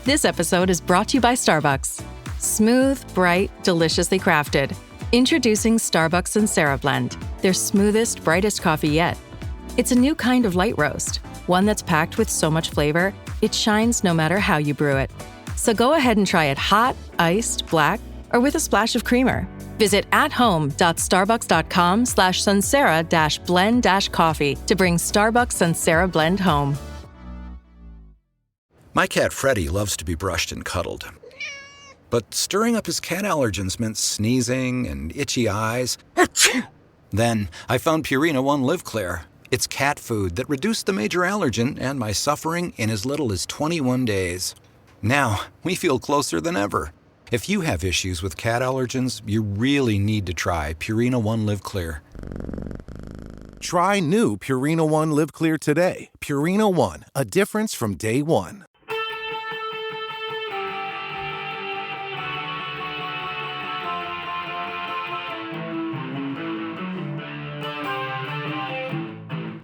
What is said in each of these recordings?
This episode is brought to you by Starbucks. Smooth, bright, deliciously crafted. Introducing Starbucks Sansera Blend, their smoothest, brightest coffee yet. It's a new kind of light roast, one that's packed with so much flavor, it shines no matter how you brew it. So go ahead and try it hot, iced, black, or with a splash of creamer. Visit athome.starbucks.com/Sansera-blend-coffee to bring Starbucks Sansera Blend home. My cat Freddie loves to be brushed and cuddled. But stirring up his cat allergens meant sneezing and itchy eyes. Then I found Purina One Live Clear. It's cat food that reduced the major allergen and my suffering in as little as 21 days. Now, we feel closer than ever. If you have issues with cat allergens, you really need to try Purina One Live Clear. Try new Purina One Live Clear today. Purina One, a difference from day one.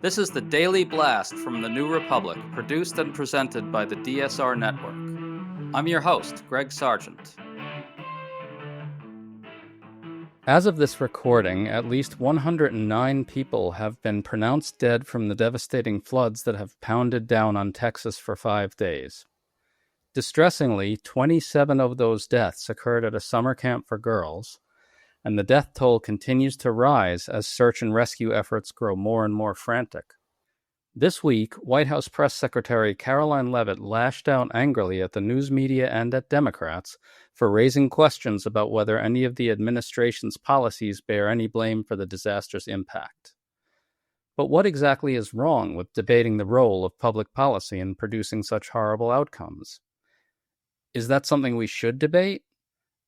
This is the Daily Blast from the New Republic, produced and presented by the DSR Network. I'm your host, Greg Sargent. As of this recording, at least 109 people have been pronounced dead from the devastating floods that have pounded down on Texas for 5 days. Distressingly, 27 of those deaths occurred at a summer camp for girls, and the death toll continues to rise as search and rescue efforts grow more and more frantic. This week, White House Press Secretary Caroline Leavitt lashed out angrily at the news media and at Democrats for raising questions about whether any of the administration's policies bear any blame for the disaster's impact. But what exactly is wrong with debating the role of public policy in producing such horrible outcomes? Is that something we should debate?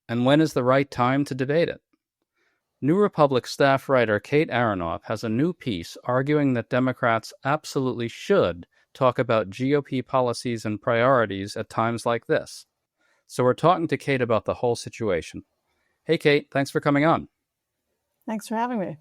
And when is the right time to debate it? New Republic staff writer Kate Aronoff has a new piece arguing that Democrats absolutely should talk about GOP policies and priorities at times like this. So we're talking to Kate about the whole situation. Hey, Kate, thanks for coming on. Thanks for having me.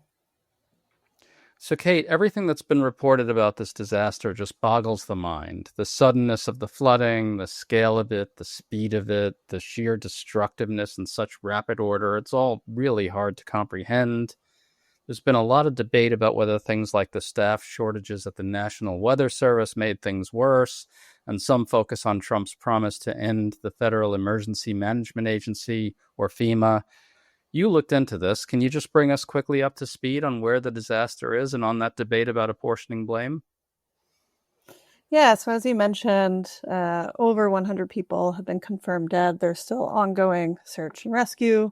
So, Kate, everything that's been reported about this disaster just boggles the mind. The suddenness of the flooding, the scale of it, the speed of it, the sheer destructiveness in such rapid order. It's all really hard to comprehend. There's been a lot of debate about whether things like the staff shortages at the National Weather Service made things worse, and some focus on Trump's promise to end the Federal Emergency Management Agency, or FEMA. You looked into this. Can you just bring us quickly up to speed on where the disaster is and on that debate about apportioning blame? Yeah, so as you mentioned, over 100 people have been confirmed dead. There's still ongoing search and rescue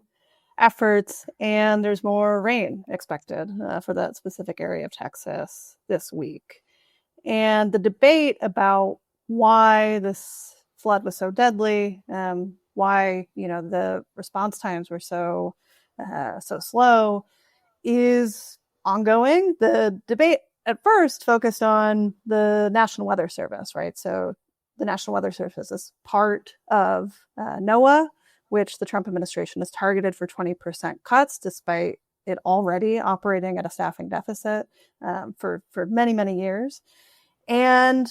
efforts, and there's more rain expected for that specific area of Texas this week. And the debate about why this flood was so deadly, why the response times were so slow, is ongoing. The debate at first focused on the National Weather Service, right? So the National Weather Service is part of NOAA, which the Trump administration has targeted for 20% cuts, despite it already operating at a staffing deficit for many, many years. And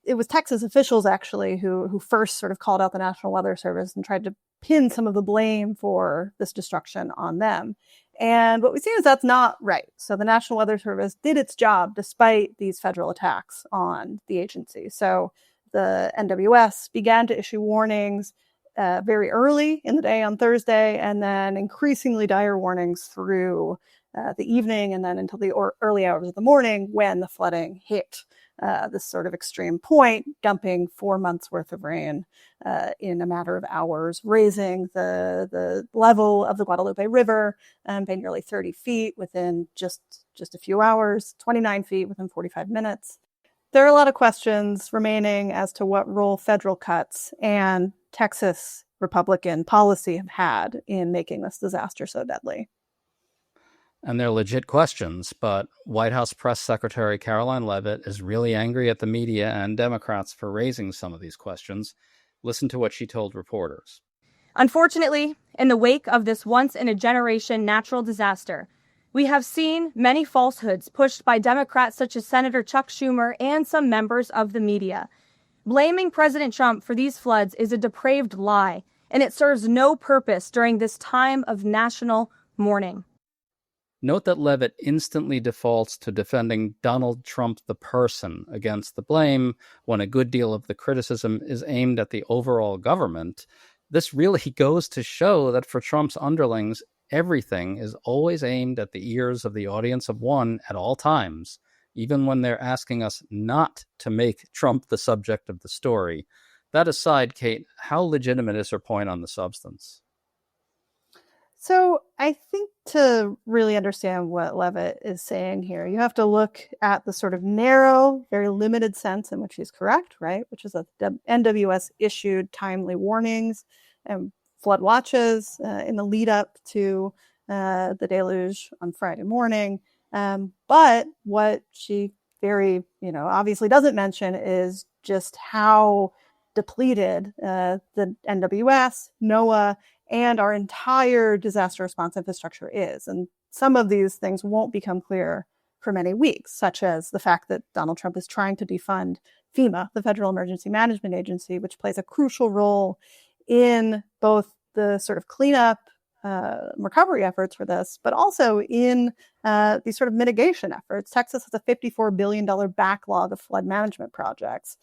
it was Texas officials, actually, who first sort of called out the National Weather Service and tried to pin some of the blame for this destruction on them. And what we see is that's not right. So the National Weather Service did its job despite these federal attacks on the agency. So the NWS began to issue warnings very early in the day on Thursday, and then increasingly dire warnings through the evening and then until the early hours of the morning when the flooding hit this sort of extreme point, dumping 4 months worth of rain in a matter of hours, raising the level of the Guadalupe River by nearly 30 feet within just a few hours, 29 feet within 45 minutes. There are a lot of questions remaining as to what role federal cuts and Texas Republican policy have had in making this disaster so deadly. And they're legit questions, but White House Press Secretary Caroline Leavitt is really angry at the media and Democrats for raising some of these questions. Listen to what she told reporters. Unfortunately, in the wake of this once-in-a-generation natural disaster, we have seen many falsehoods pushed by Democrats such as Senator Chuck Schumer and some members of the media. Blaming President Trump for these floods is a depraved lie, and it serves no purpose during this time of national mourning. Note that Levitt instantly defaults to defending Donald Trump the person against the blame when a good deal of the criticism is aimed at the overall government. This really goes to show that for Trump's underlings, everything is always aimed at the ears of the audience of one at all times, even when they're asking us not to make Trump the subject of the story. That aside, Kate, how legitimate is her point on the substance? So I think to really understand what Levitt is saying here, you have to look at the sort of narrow, very limited sense in which he's correct, right? Which is that the NWS issued timely warnings and flood watches in the lead up to the deluge on Friday morning. But what she very, obviously doesn't mention is just how depleted the NWS, NOAA, and our entire disaster response infrastructure is. And some of these things won't become clear for many weeks, such as the fact that Donald Trump is trying to defund FEMA, the Federal Emergency Management Agency, which plays a crucial role in both the sort of cleanup recovery efforts for this, but also in these sort of mitigation efforts. Texas has a $54 billion backlog of flood management projects.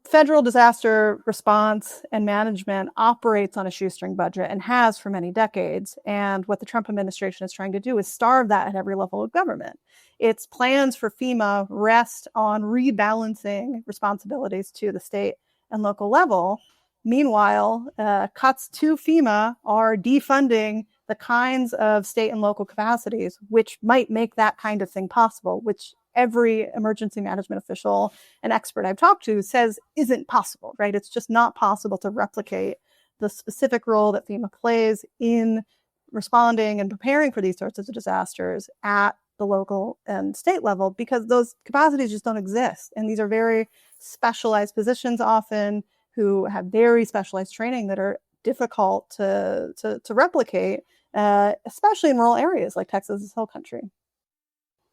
Federal disaster response and management operates on a shoestring budget and has for many decades. And what the Trump administration is trying to do is starve that at every level of government. Its plans for FEMA rest on rebalancing responsibilities to the state and local level. Meanwhile, cuts to FEMA are defunding the kinds of state and local capacities which might make that kind of thing possible, which every emergency management official and expert I've talked to says isn't possible, right? It's just not possible to replicate the specific role that FEMA plays in responding and preparing for these sorts of disasters at the local and state level, because those capacities just don't exist. And these are very specialized positions often who have very specialized training that are difficult to replicate, especially in rural areas like Texas's Hill Country.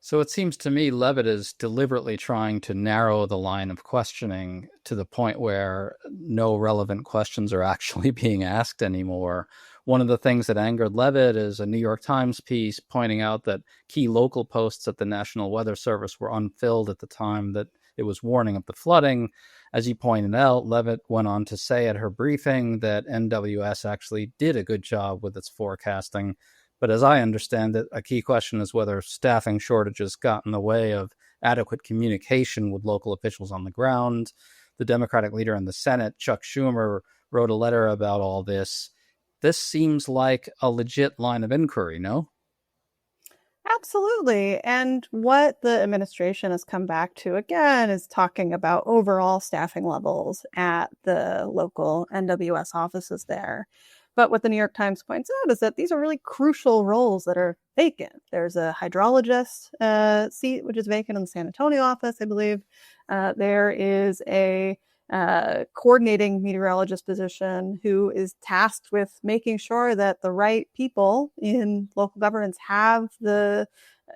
So it seems to me Levitt is deliberately trying to narrow the line of questioning to the point where no relevant questions are actually being asked anymore. One of the things that angered Levitt is a New York Times piece pointing out that key local posts at the National Weather Service were unfilled at the time that it was warning of the flooding. As you pointed out, Levitt went on to say at her briefing that NWS actually did a good job with its forecasting. But as I understand it, a key question is whether staffing shortages got in the way of adequate communication with local officials on the ground. The Democratic leader in the Senate, Chuck Schumer, wrote a letter about all this. This seems like a legit line of inquiry, no? Absolutely. And what the administration has come back to again is talking about overall staffing levels at the local NWS offices there. But what the New York Times points out is that these are really crucial roles that are vacant. There's a hydrologist seat, which is vacant in the San Antonio office, I believe. There is a coordinating meteorologist position who is tasked with making sure that the right people in local governments have the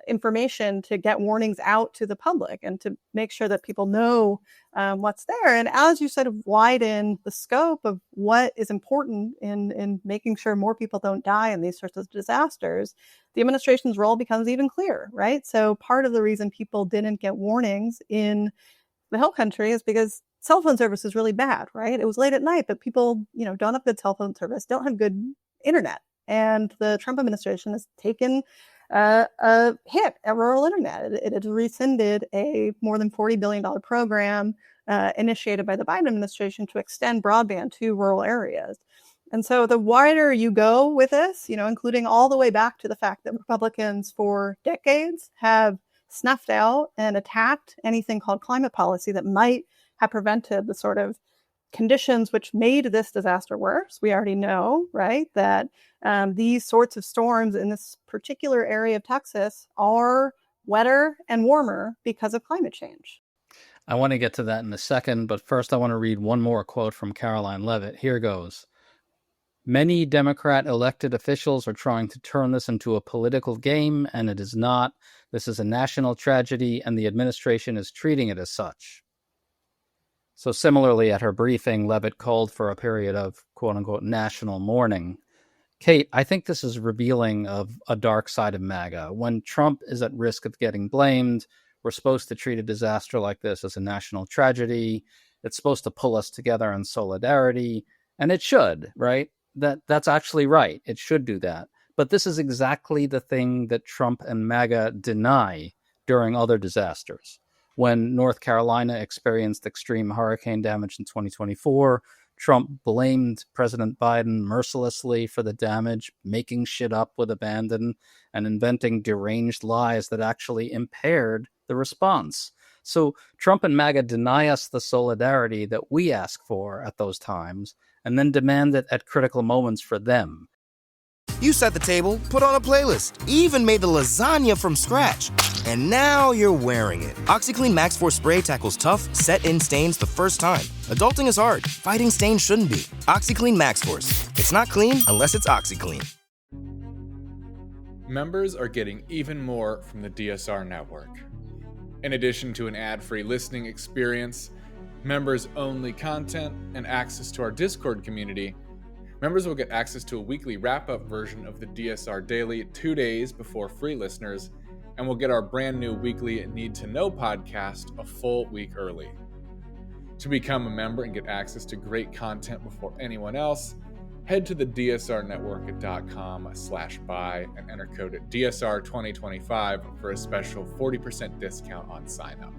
information to get warnings out to the public and to make sure that people know what's there. And as you sort of widen the scope of what is important in making sure more people don't die in these sorts of disasters, the administration's role becomes even clearer, right? So part of the reason people didn't get warnings in the Hill Country is because cell phone service is really bad, right? It was late at night, but people, don't have good cell phone service, don't have good internet. And the Trump administration has taken a hit at rural internet. It had rescinded a more than $40 billion program initiated by the Biden administration to extend broadband to rural areas. And so the wider you go with this, including all the way back to the fact that Republicans for decades have snuffed out and attacked anything called climate policy that might have prevented the sort of conditions which made this disaster worse. We already know, right, that these sorts of storms in this particular area of Texas are wetter and warmer because of climate change. I want to get to that in a second, but first I want to read one more quote from Caroline Levitt. Here goes. Many Democrat elected officials are trying to turn this into a political game, and it is not. This is a national tragedy, and the administration is treating it as such. So similarly, at her briefing, Levitt called for a period of quote-unquote national mourning. Kate, I think this is revealing of a dark side of MAGA. When Trump is at risk of getting blamed, we're supposed to treat a disaster like this as a national tragedy. It's supposed to pull us together in solidarity, and it should, right? That's actually right. It should do that. But this is exactly the thing that Trump and MAGA deny during other disasters. When North Carolina experienced extreme hurricane damage in 2024, Trump blamed President Biden mercilessly for the damage, making shit up with abandon and inventing deranged lies that actually impaired the response. So Trump and MAGA deny us the solidarity that we ask for at those times and then demand it at critical moments for them. You set the table, put on a playlist, even made the lasagna from scratch. And now you're wearing it. OxyClean Max Force Spray tackles tough, set-in stains the first time. Adulting is hard. Fighting stains shouldn't be. OxyClean Max Force. It's not clean unless it's OxyClean. Members are getting even more from the DSR network. In addition to an ad-free listening experience, members-only content, and access to our Discord community, members will get access to a weekly wrap-up version of the DSR Daily 2 days before free listeners, and will get our brand new weekly Need to Know podcast a full week early. To become a member and get access to great content before anyone else, head to the dsrnetwork.com/buy and enter code DSR2025 for a special 40% discount on sign-up.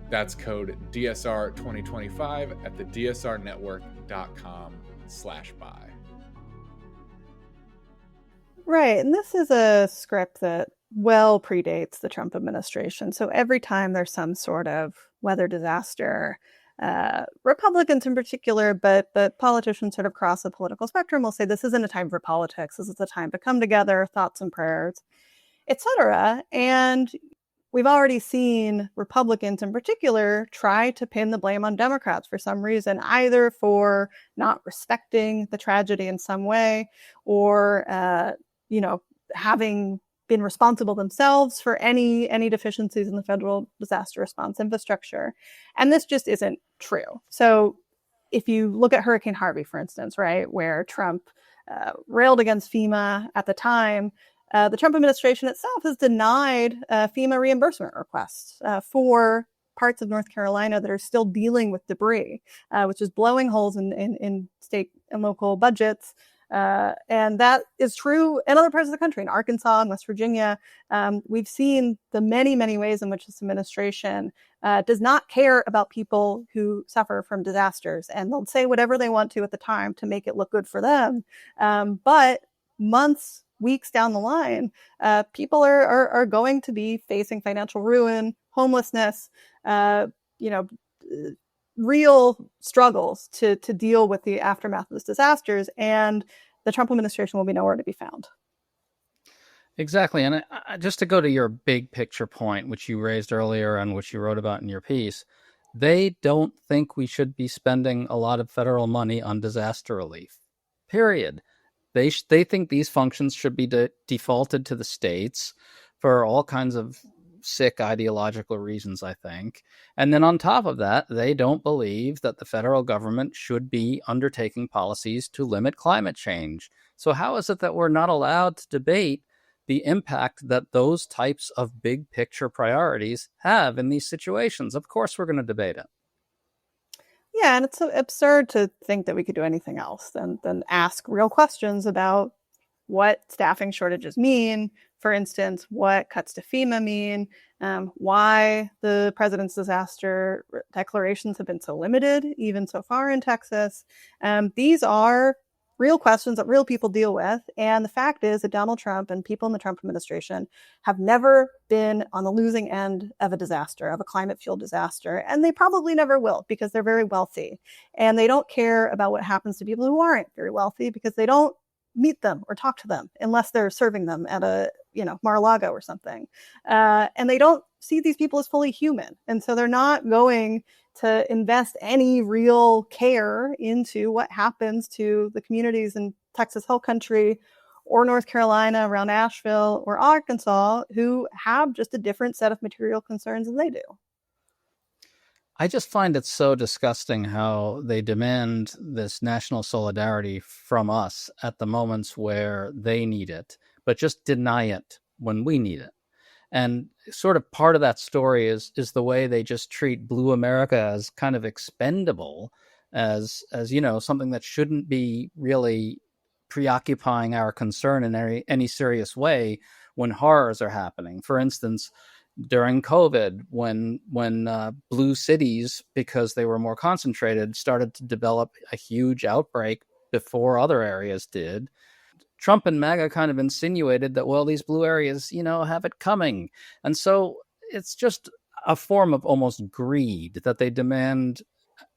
That's code DSR2025 at the dsrnetwork.com/buy. Right. And this is a script that well predates the Trump administration. So every time there's some sort of weather disaster, Republicans in particular, but politicians sort of across the political spectrum will say this isn't a time for politics. This is a time to come together, thoughts and prayers, etc. And we've already seen Republicans in particular try to pin the blame on Democrats for some reason, either for not respecting the tragedy in some way or, having been responsible themselves for any deficiencies in the federal disaster response infrastructure. And this just isn't true. So if you look at Hurricane Harvey, for instance, right, where Trump railed against FEMA at the time, the Trump administration itself has denied FEMA reimbursement requests for parts of North Carolina that are still dealing with debris, which is blowing holes in state and local budgets. And that is true in other parts of the country, in Arkansas and West Virginia. We've seen the many, many ways in which this administration does not care about people who suffer from disasters. And they'll say whatever they want to at the time to make it look good for them. But months, weeks down the line, people are going to be facing financial ruin, homelessness, real struggles to deal with the aftermath of these disasters, and the Trump administration will be nowhere to be found. Exactly. And just to go to your big picture point, which you raised earlier and which you wrote about in your piece, they don't think we should be spending a lot of federal money on disaster relief, period. They think these functions should be defaulted to the states for all kinds of sick ideological reasons, I think. And then on top of that, they don't believe that the federal government should be undertaking policies to limit climate change. So how is it that we're not allowed to debate the impact that those types of big picture priorities have in these situations? Of course, we're going to debate it. Yeah, and it's so absurd to think that we could do anything else than ask real questions about what staffing shortages mean. For instance, what cuts to FEMA mean, why the president's disaster declarations have been so limited, even so far in Texas. These are real questions that real people deal with. And the fact is that Donald Trump and people in the Trump administration have never been on the losing end of a disaster, of a climate-fueled disaster. And they probably never will because they're very wealthy. And they don't care about what happens to people who aren't very wealthy because they don't meet them or talk to them unless they're serving them at a, Mar-a-Lago or something. And they don't see these people as fully human. And so they're not going to invest any real care into what happens to the communities in Texas Hill Country or North Carolina around Asheville or Arkansas who have just a different set of material concerns than they do. I just find it so disgusting how they demand this national solidarity from us at the moments where they need it, but just deny it when we need it. And sort of part of that story is the way they just treat Blue America as kind of expendable, as something that shouldn't be really preoccupying our concern in any serious way when horrors are happening. For instance, during COVID, when blue cities, because they were more concentrated, started to develop a huge outbreak before other areas did, Trump and MAGA kind of insinuated that, well, these blue areas, have it coming. And so it's just a form of almost greed that they demand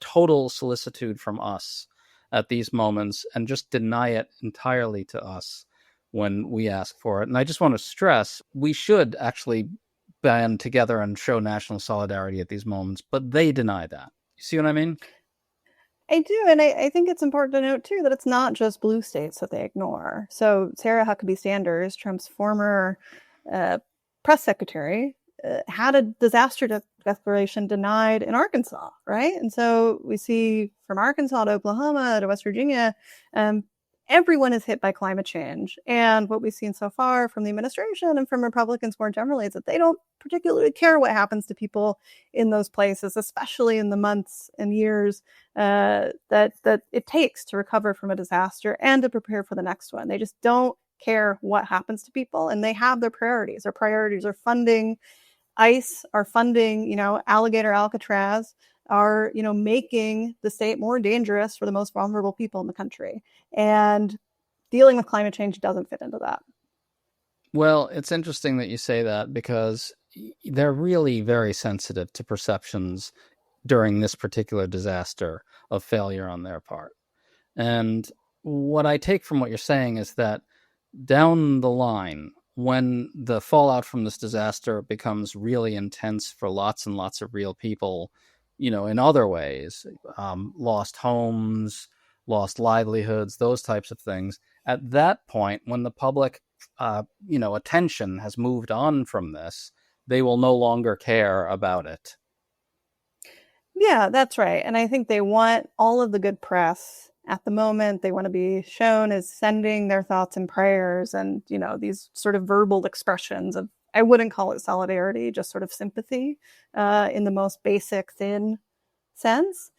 total solicitude from us at these moments and just deny it entirely to us when we ask for it. And I just want to stress, we should actually band together and show national solidarity at these moments, but they deny that. You see what I mean? I do, and I think it's important to note, too, that it's not just blue states that they ignore. So Sarah Huckabee Sanders, Trump's former press secretary, had a disaster declaration denied in Arkansas, right? And so we see from Arkansas to Oklahoma to West Virginia, everyone is hit by climate change. And what we've seen so far from the administration and from Republicans more generally is that they don't particularly care what happens to people in those places, especially in the months and years that it takes to recover from a disaster and to prepare for the next one. They just don't care what happens to people, and they have their priorities. Their priorities are funding ICE, are funding, Alligator Alcatraz, are, making the state more dangerous for the most vulnerable people in the country. And dealing with climate change doesn't fit into that. Well, it's interesting that you say that, because they're really very sensitive to perceptions during this particular disaster of failure on their part. And what I take from what you're saying is that down the line, when the fallout from this disaster becomes really intense for lots and lots of real people, in other ways, lost homes, lost livelihoods, those types of things. At that point, when the public, attention has moved on from this, they will no longer care about it. Yeah, that's right. And I think they want all of the good press at the moment. They want to be shown as sending their thoughts and prayers and, these sort of verbal expressions of, I wouldn't call it solidarity, just sort of sympathy in the most basic, thin sense.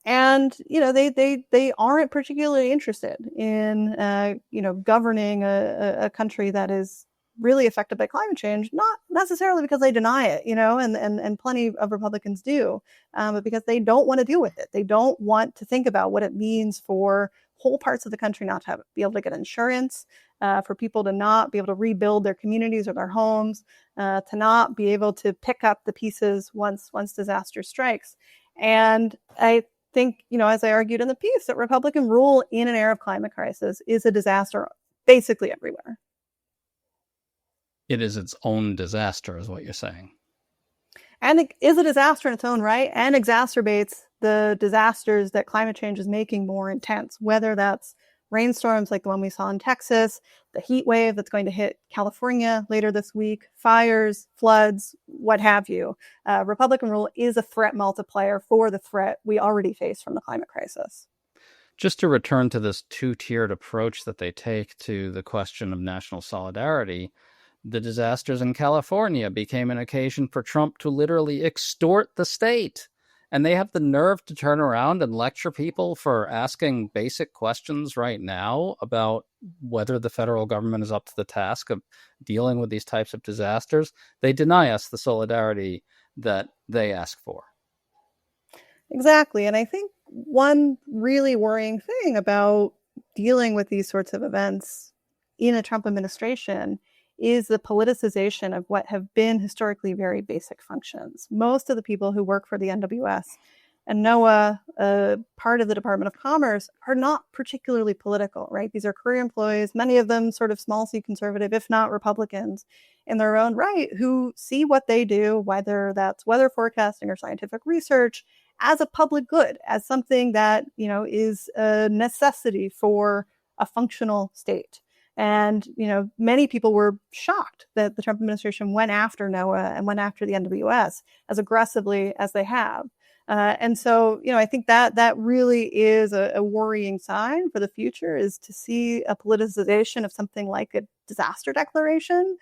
And, they aren't particularly interested in, governing a country that is really affected by climate change, not necessarily because they deny it, and plenty of Republicans do, but because they don't want to deal with it. They don't want to think about what it means for whole parts of the country not to be able to get insurance, for people to not be able to rebuild their communities or their homes, to not be able to pick up the pieces once disaster strikes. And I think, as I argued in the piece, that Republican rule in an era of climate crisis is a disaster basically everywhere. It is its own disaster, is what you're saying. And it is a disaster in its own right, and exacerbates the disasters that climate change is making more intense, whether that's rainstorms like the one we saw in Texas, the heat wave that's going to hit California later this week, fires, floods, what have you. Republican rule is a threat multiplier for the threat we already face from the climate crisis. Just to return to this two-tiered approach that they take to the question of national solidarity, the disasters in California became an occasion for Trump to literally extort the state. And they have the nerve to turn around and lecture people for asking basic questions right now about whether the federal government is up to the task of dealing with these types of disasters. They deny us the solidarity that they ask for. Exactly. And I think one really worrying thing about dealing with these sorts of events in a Trump administration is the politicization of what have been historically very basic functions. Most of the people who work for the NWS and NOAA, part of the Department of Commerce, are not particularly political, right? These are career employees, many of them sort of small c conservative, if not Republicans in their own right, who see what they do, whether that's weather forecasting or scientific research, as a public good, as something that, is a necessity for a functional state. And, many people were shocked that the Trump administration went after NOAA and went after the NWS as aggressively as they have. And so, I think that really is a worrying sign for the future, is to see a politicization of something like a disaster declaration,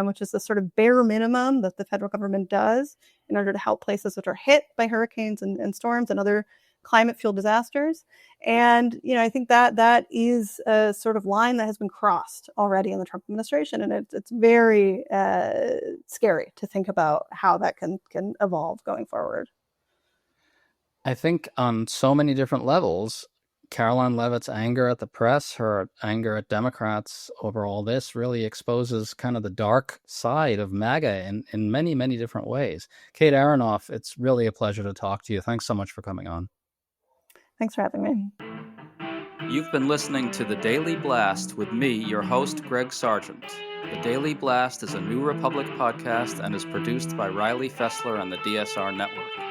which is the sort of bare minimum that the federal government does in order to help places that are hit by hurricanes and storms and other climate-fueled disasters. And, I think that is a sort of line that has been crossed already in the Trump administration. And it's very scary to think about how that can evolve going forward. I think on so many different levels, Caroline Leavitt's anger at the press, her anger at Democrats over all this really exposes kind of the dark side of MAGA in many, many different ways. Kate Aronoff, it's really a pleasure to talk to you. Thanks so much for coming on. Thanks for having me. You've been listening to The Daily Blast with me, your host, Greg Sargent. The Daily Blast is a New Republic podcast and is produced by Riley Fessler and the DSR Network.